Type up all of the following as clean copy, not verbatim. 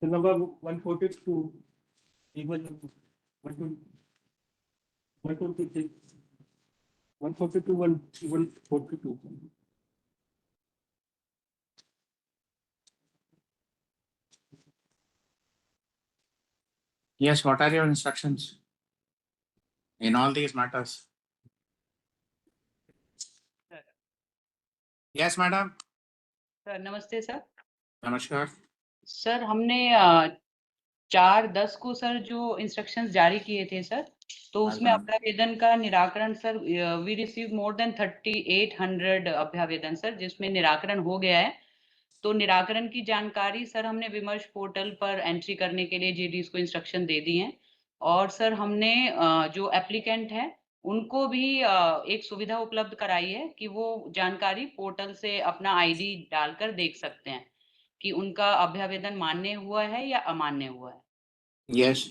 The number 142, even 123, 142, 142. Yes, what are your instructions in all these matters? Yes, madam. Sir नमस्ते sir. नमस्कार। Sir हमने 4/10 को sir जो instructions जारी किए थे सर, तो उसमें अभ्यावेदन का निराकरण sir we receive more than 3800 अभ्यावेदन सर, जिसमें निराकरण हो गया है। तो निराकरण की जानकारी सर हमने विमर्श पोर्टल पर एंट्री करने के लिए जीडीज को इंस्ट्रक्शन दे दी हैं। और सर हमने जो एप्लीकेंट है उनको भी एक सुविधा उपलब्ध कराई है कि वो जानकारी पोर्टल से अपना आईडी डालकर देख सकते हैं कि उनका अभ्यावेदन मान्य हुआ है या अमान्य हुआ है। यस,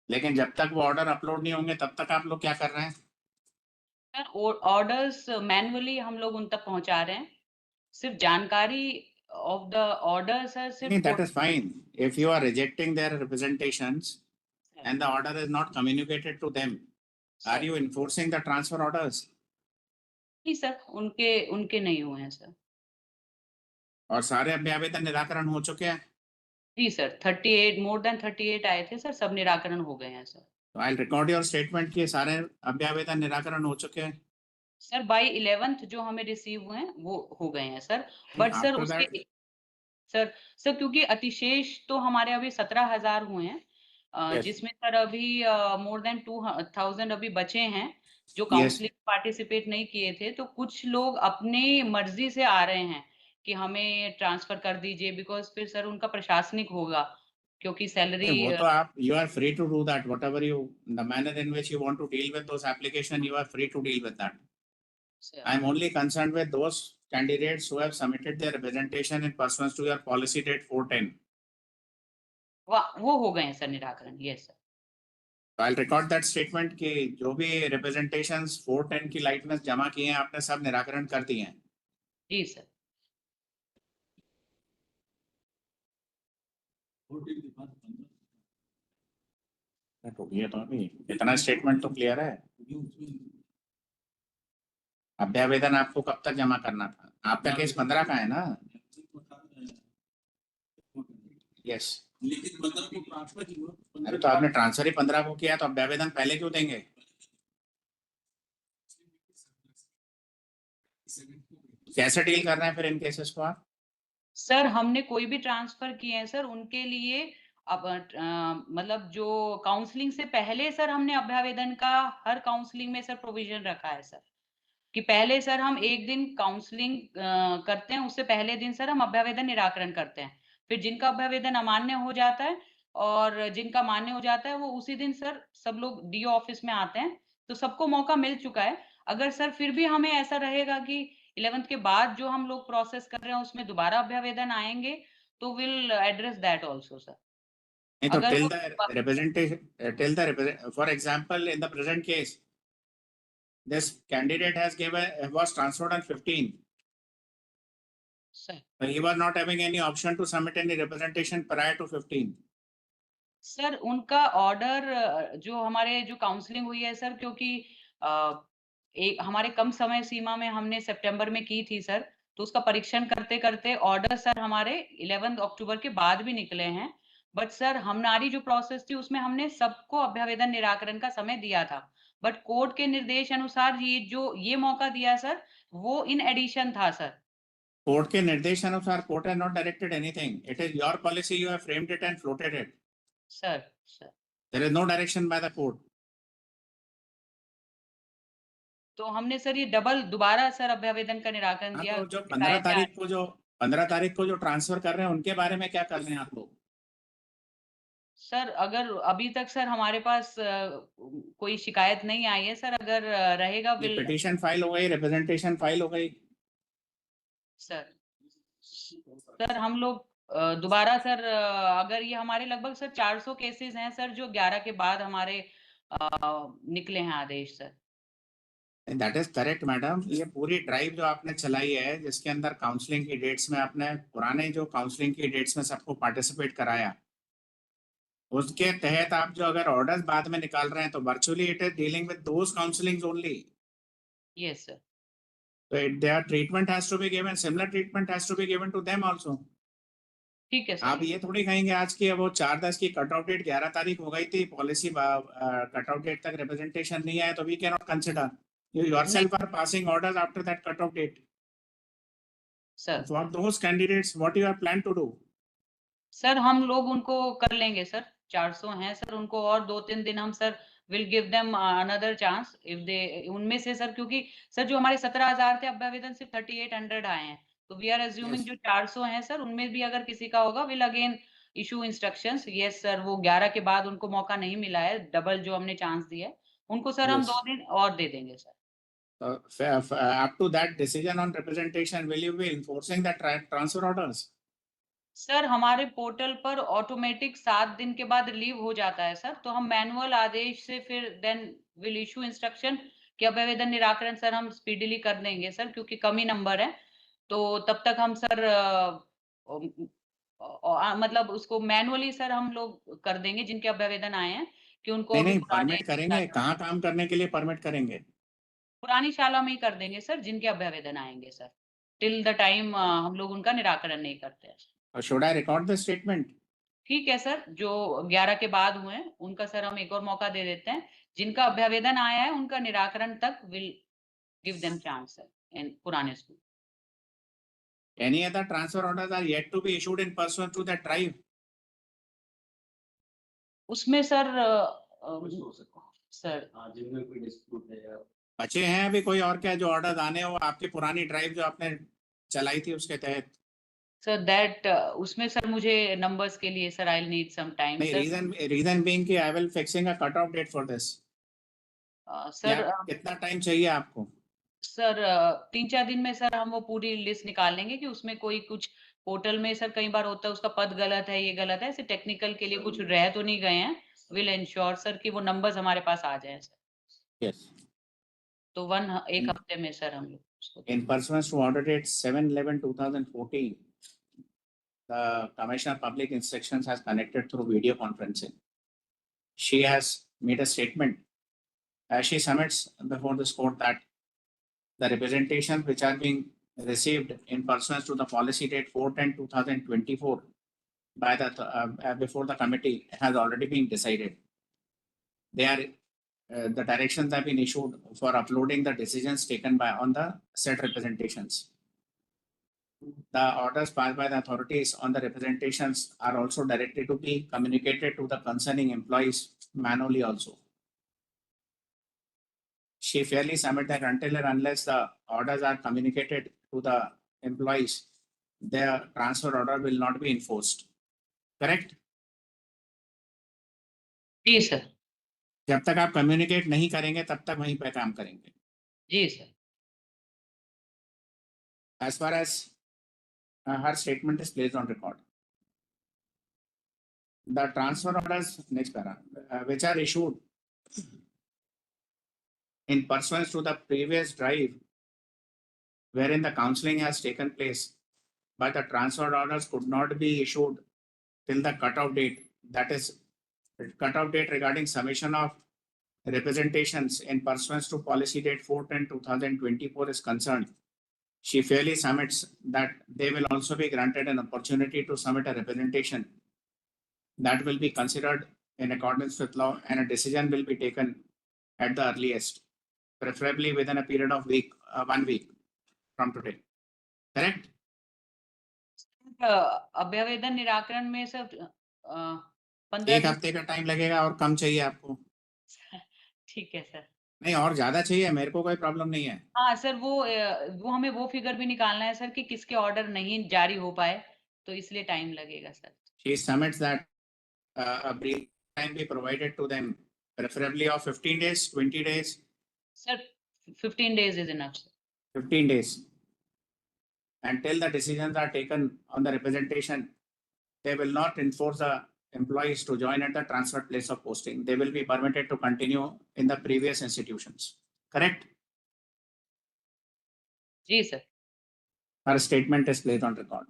लेकिन जब तक वो ऑर्डर अपलोड नहीं होंगे तब तक आप लोग क्या कर रहे हैं? सर ऑर्डर्स मैन्युअली हम लोग उन तक पहुंचा रहे हैं। सिर्फ जानकारी ऑफ द ऑर्डर सर सिर्फ That is fine. If you are rejecting their representations and the order is not communicated to them, are you enforcing the transfer orders? नहीं सर, उनके नहीं हुए हैं सर। और सारे अभ्यावेदन निराकरण हो चुके हैं? जी सर, 38 मोर देन 38 आए थे सर, सब निराकरण हो गए हैं सर। तो आई रिकॉर्ड योर स्टेटमेंट कि सारे अभ्यावेदन निराकरण हो चुके हैं। सर बाय 11th जो हमें रिसीव हुए हैं वो हो गए हैं सर। बट सर उसके सर क्योंकि अतिशेष तो हमारे अभी 17,000 हुए हैं, जिसमें सर अभी मोर देन 2,000 अभी बचे हैं जो काउंसलिंग पार्टिसिपेट नहीं किए थे। तो कुछ लोग अपनी मर्जी से आ रहे हैं कि हमें ट्रांसफर कर दीजिए, बिकॉज फिर सर उनका प्रशासनिक होगा क्योंकि सैलरी। वो तो आप you are free to do that, whatever you the manner in which you want to deal with those application, you are free to deal with that. I am only concerned with those candidates who have submitted their representation in persons to your policy date 410। वो हो गए हैं sir निराकरण। Yes sir. I will record that statement कि जो भी representations 410 की light में जमा किए हैं आपने सब निराकरण कर दिए हैं। जी सर। तो अभी इतना स्टेटमेंट तो क्लियर है। अभ्यावेदन आपको कब तक जमा करना था? आपका केस 15 का है ना? यस। लेकिन 15 को ट्रांसफर किया। अरे तो आपने ट्रांसफर ही 15 को किया, तो अभ्यावेदन पहले क्यों देंगे? कैसे डील कर रहे हैं फिर इन केसेस को आप? सर हमने कोई भी ट्रांसफर किए हैं सर उनके लिए अब मतलब जो काउंसलिंग से पहले सर हमने अभ्यावेदन का हर काउंसलिंग में सर प्रोविजन रखा है सर कि पहले सर हम एक दिन काउंसलिंग करते हैं, उससे पहले दिन सर हम अभ्यावेदन निराकरण करते हैं। फिर जिनका अभ्यावेदन अमान्य हो जाता है और जिनका मान्य हो जाता है वो उसी दिन सर सब लोग डीओ ऑफिस में आते हैं। तो सबको मौका मिल चुका है। अगर सर फिर भी हमें ऐसा रहेगा कि 11th के बाद जो हम लोग प्रोसेस कर रहे हैं उसमें दोबारा अभ्यावेदन आएंगे तो will address that also sir. नहीं तो अगर till the representation for example in the present case this candidate was transferred on 15th. Sir. But he was not having any option to submit any representation prior to 15th. Sir उनका order जो हमारे जो counselling हुई है sir, क्योंकि एक हमारे कम समय सीमा में हमने सितंबर में की थी सर, तो उसका परीक्षण करते करते ऑर्डर सर हमारे 11 अक्टूबर के बाद भी निकले हैं। बट सर हमारी जो प्रोसेस थी उसमें हमने सबको अभ्यावेदन निराकरण का समय दिया था। बट कोर्ट के निर्देश अनुसार ये मौका दिया सर वो इन एडिशन था सर। कोर्ट के निर्देश अनुसार court has not directed anything, it is your policy, you have framed it and floated it. Sir there is no direction by the court. तो हमने सर ये डबल दोबारा sir अभ्यावेदन का निराकरण दिया। तो जो 15 तारीख को जो ट्रांसफर कर रहे हैं उनके बारे में क्या कर रहे हैं आप लोग? सर अगर अभी तक सर हमारे पास कोई शिकायत नहीं आई है सर, अगर रहेगा पिटीशन फाइल हो गई, रिप्रेजेंटेशन फाइल हो गई। सर हम लोग दोबारा सर अगर ये हमारे लगभग सर 400 केसेस हैं सर जो 11 के बाद हमारे निकले हैं आदेश sir. That is correct madam. ये पूरी ड्राइव जो आपने चलाई है जिसके अंदर काउंसलिंग की डेट्स में आपने पुराने जो काउंसलिंग की डेट्स में सबको पार्टिसिपेट कराया, उसके तहत आप जो अगर ऑर्डर्स बाद में निकाल रहे हैं तो virtually it is dealing with those counsellings only. Yes sir. So their treatment has to be given, similar treatment has to be given to them also. ठीक है आप सर। ये थोड़ी कहेंगे आज की वो 4/10 की कट ऑफ डेट 11 तारीख हो गई थी, पॉलिसी कट ऑफ डेट तक रिप्रेजेंटेशन नहीं आया तो we can not consider. You yourself are passing orders after that cut off date. Sir For those candidates, what you have planned to do? Sir हम लोग उनको कर लेंगे सर, 400 हैं सर, उनको और 2-3 दिन हम sir will give them another chance if they उनमें से सर, क्योंकि सर जो हमारे 17,000 थे अभ्यावेदन सिर्फ 3800 आए हैं, तो वी आर अज्यूमिंग Yes. जो 400 हैं सर उनमें भी अगर किसी का होगा will again issue instructions. Yes sir, वो 11 के बाद उनको मौका नहीं मिला है, डबल जो हमने चांस दिया है उनको सर हम Yes. 2 दिन और दे देंगे sir. Up to that decision on representation, will you be enforcing the transfer orders? Sir हमारे पोर्टल पर ऑटोमेटिक 7 दिन के बाद रिलीव हो जाता है सर, तो हम मैनुअल आदेश से फिर देन विल इश्यू इंस्ट्रक्शन कि अभ्यावेदन निराकरण सर हम स्पीडीली कर देंगे सर, क्योंकि कम ही नंबर है। तो तब तक हम सर मतलब उसको मैनुअली सर हम लोग कर देंगे जिनके अभ्यावेदन आए हैं कि उनको नहीं अभी नहीं, पुराने परमिट करेंगे, कहाँ काम करने के लिए परमिट करेंगे? पुरानी शाला में ही कर देंगे सर जिनके अभ्यावेदन आएँगे सर, टिल द टाइम हम लोग उनका निराकरण नहीं करते हैं। Or should I record the statement? ठीक है सर, जो 11 के बाद हुए हैं, उनका सर हम एक और मौका दे देते हैं। जिनका अभ्यावेदन आया है, उनका निराकरण तक will give them chance sir in पुराने school. Any other transfer orders are yet to be issued in pursuant to that drive? उसमें सर सर जिनमें कोई डिस्प्यूट है या बचे हैं अभी कोई और क्या जो ऑर्डर आने हो आपकी पुरानी ड्राइव जो आपने चलाई थी उसके तहत? सर दैट उसमें सर मुझे नंबर्स के लिए sir I will need some time नहीं, सर। रीजन बीइंग कि I will fixing a cut off date for this. Sir कितना टाइम चाहिए आपको? सर 3-4 दिन में सर हम वो पूरी लिस्ट निकाल लेंगे कि उसमें कोई कुछ पोर्टल में सर कई बार होता है उसका पद गलत है, ये गलत है, ऐसे टेक्निकल के लिए कुछ रह तो नहीं गए हैं। विल एंश्योर सर कि वो नंबर्स हमारे पास आ जाएँ सर। यस। तो 1 हफ्ते में सर हम लोग उसको In pursuant to order date 7/11/2014, the Commissioner of Public Instructions has connected through video conferencing. She has made a statement as she submits before this court that the representations which are being received in pursuance to the policy date 4/10/2024 by the before the committee has already been decided. They are the directions have been issued for uploading the decisions taken by on the said representations. The orders passed by the authorities on the representations are also directed to be communicated to the concerning employees manually also. She fairly submit that until and unless the orders are communicated to the employees, their transfer order will not be enforced. Correct? जी sir. जब तक आप communicate नहीं करेंगे तब तक वहीं पे काम करेंगे। जी sir. As far as her statement is placed on record, the transfer orders next para which are issued in pursuance to the previous drive wherein the counseling has taken place, but the transfer orders could not be issued till the cutoff date, that is cutoff date regarding submission of representations in pursuance to policy date 4/10/2024 is concerned. She fairly submits that they will also be granted an opportunity to submit a representation that will be considered in accordance with law and a decision will be taken at the earliest, preferably within a period of 1 week from today. Correct? अभ्यावेदन निराकरण में sir 15 एक दिन। हफ्ते का time लगेगा और कम चाहिए आपको? ठीक है सर। नहीं, और ज्यादा चाहिए, मेरे को कोई प्रॉब्लम नहीं है। हाँ सर, वो हमें वो फिगर भी निकालना है सर कि किसके ऑर्डर नहीं जारी हो पाए, तो इसलिए टाइम लगेगा sir. She submits that a brief time be provided to them, preferably of 15 days, 20 days. Sir 15 days is enough sir. 15 days. Until the decisions are taken on the representation, they will not enforce the employees to join at the transferred place of posting. They will be permitted to continue in the previous institutions. Correct? जी sir. Her statement is placed on record.